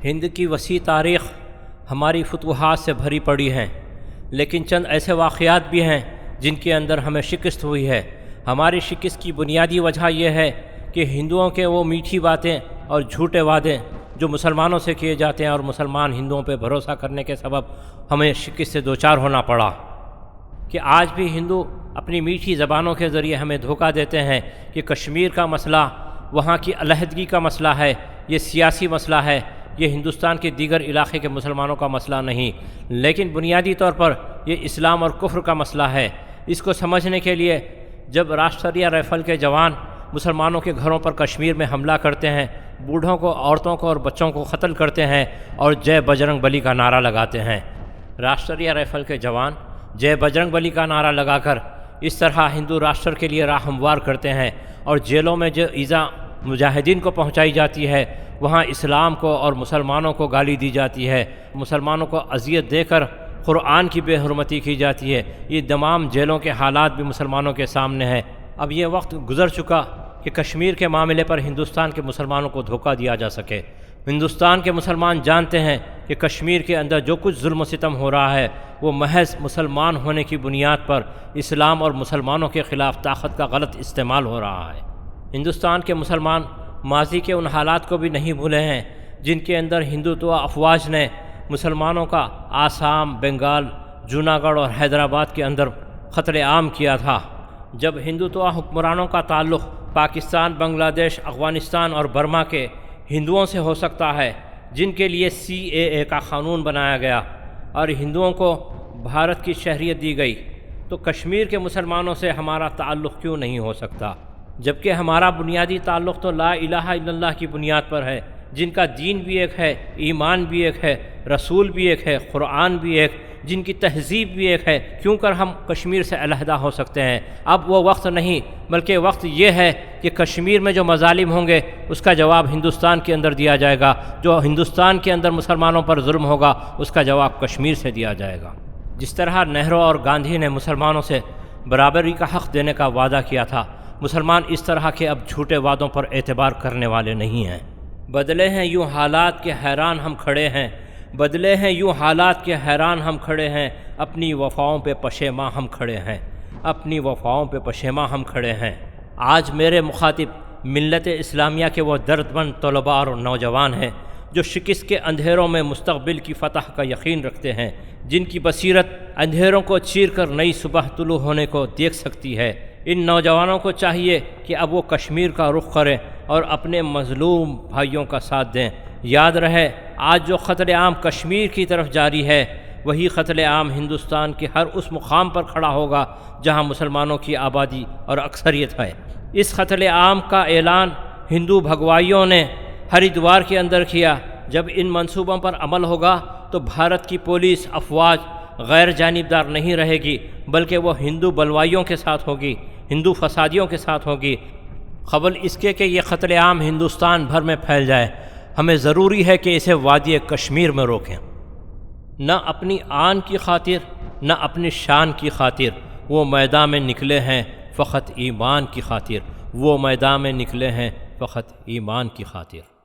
ہند کی وسیع تاریخ ہماری فتوحات سے بھری پڑی ہیں، لیکن چند ایسے واقعات بھی ہیں جن کے اندر ہمیں شکست ہوئی ہے۔ ہماری شکست کی بنیادی وجہ یہ ہے کہ ہندوؤں کے وہ میٹھی باتیں اور جھوٹے وعدے جو مسلمانوں سے کیے جاتے ہیں اور مسلمان ہندوؤں پہ بھروسہ کرنے کے سبب ہمیں شکست سے دوچار ہونا پڑا، کہ آج بھی ہندو اپنی میٹھی زبانوں کے ذریعے ہمیں دھوکہ دیتے ہیں کہ کشمیر کا مسئلہ وہاں کی علیحدگی کا مسئلہ ہے، یہ سیاسی مسئلہ ہے، یہ ہندوستان کے دیگر علاقے کے مسلمانوں کا مسئلہ نہیں، لیکن بنیادی طور پر یہ اسلام اور کفر کا مسئلہ ہے۔ اس کو سمجھنے کے لیے جب راشٹریہ رائفل کے جوان مسلمانوں کے گھروں پر کشمیر میں حملہ کرتے ہیں، بوڑھوں کو، عورتوں کو اور بچوں کو قتل کرتے ہیں اور جے بجرنگ بلی کا نعرہ لگاتے ہیں، راشٹریہ رائفل کے جوان جے بجرنگ بلی کا نعرہ لگا کر اس طرح ہندو راشٹر کے لیے راہ ہموار کرتے ہیں، اور جیلوں میں جو ایذا مجاہدین کو پہنچائی جاتی ہے وہاں اسلام کو اور مسلمانوں کو گالی دی جاتی ہے، مسلمانوں کو اذیت دے کر قرآن کی بے حرمتی کی جاتی ہے۔ یہ تمام جیلوں کے حالات بھی مسلمانوں کے سامنے ہیں۔ اب یہ وقت گزر چکا کہ کشمیر کے معاملے پر ہندوستان کے مسلمانوں کو دھوکہ دیا جا سکے۔ ہندوستان کے مسلمان جانتے ہیں کہ کشمیر کے اندر جو کچھ ظلم و ستم ہو رہا ہے وہ محض مسلمان ہونے کی بنیاد پر اسلام اور مسلمانوں کے خلاف طاقت کا غلط استعمال ہو رہا ہے۔ ہندوستان کے مسلمان ماضی کے ان حالات کو بھی نہیں بھولے ہیں جن کے اندر ہندوتوا افواج نے مسلمانوں کا آسام، بنگال، جوناگڑھ اور حیدرآباد کے اندر قتل عام کیا تھا۔ جب ہندوتوا حکمرانوں کا تعلق پاکستان، بنگلہ دیش، افغانستان اور برما کے ہندوؤں سے ہو سکتا ہے جن کے لیے CAA کا قانون بنایا گیا اور ہندوؤں کو بھارت کی شہریت دی گئی، تو کشمیر کے مسلمانوں سے ہمارا تعلق کیوں نہیں ہو سکتا؟ جبکہ ہمارا بنیادی تعلق تو لا الہ الا اللہ کی بنیاد پر ہے، جن کا دین بھی ایک ہے، ایمان بھی ایک ہے، رسول بھی ایک ہے، قرآن بھی ایک، جن کی تہذیب بھی ایک ہے۔ کیوں کر ہم کشمیر سے علیحدہ ہو سکتے ہیں؟ اب وہ وقت نہیں، بلکہ وقت یہ ہے کہ کشمیر میں جو مظالم ہوں گے اس کا جواب ہندوستان کے اندر دیا جائے گا، جو ہندوستان کے اندر مسلمانوں پر ظلم ہوگا اس کا جواب کشمیر سے دیا جائے گا۔ جس طرح نہرو اور گاندھی نے مسلمانوں سے برابری کا حق دینے کا وعدہ کیا تھا، مسلمان اس طرح کے اب جھوٹے وعدوں پر اعتبار کرنے والے نہیں ہیں۔ بدلے ہیں یوں حالات کے حیران ہم کھڑے ہیں، بدلے ہیں یوں حالات کے حیران ہم کھڑے ہیں، اپنی وفاؤں پہ پشیماں ہم کھڑے ہیں، اپنی وفاؤں پہ پشیماں ہم کھڑے ہیں۔ آج میرے مخاطب ملت اسلامیہ کے وہ درد مند طلباء اور نوجوان ہیں جو شکست کے اندھیروں میں مستقبل کی فتح کا یقین رکھتے ہیں، جن کی بصیرت اندھیروں کو چیر کر نئی صبح طلوع ہونے کو دیکھ سکتی ہے۔ ان نوجوانوں کو چاہیے کہ اب وہ کشمیر کا رخ کریں اور اپنے مظلوم بھائیوں کا ساتھ دیں۔ یاد رہے، آج جو قتل عام کشمیر کی طرف جاری ہے وہی قتل عام ہندوستان کے ہر اس مقام پر کھڑا ہوگا جہاں مسلمانوں کی آبادی اور اکثریت ہے۔ اس قتل عام کا اعلان ہندو بھگوائیوں نے ہریدوار کے اندر کیا۔ جب ان منصوبوں پر عمل ہوگا تو بھارت کی پولیس افواج غیر جانبدار نہیں رہے گی، بلکہ وہ ہندو بلوائیوں کے ساتھ ہوگی، ہندو فسادیوں کے ساتھ ہوگی۔ قبل اس کے کہ یہ قتل عام ہندوستان بھر میں پھیل جائے، ہمیں ضروری ہے کہ اسے وادی کشمیر میں روکیں۔ نہ اپنی آن کی خاطر، نہ اپنی شان کی خاطر وہ میدان میں نکلے ہیں، فقط ایمان کی خاطر وہ میدان میں نکلے ہیں، فقط ایمان کی خاطر۔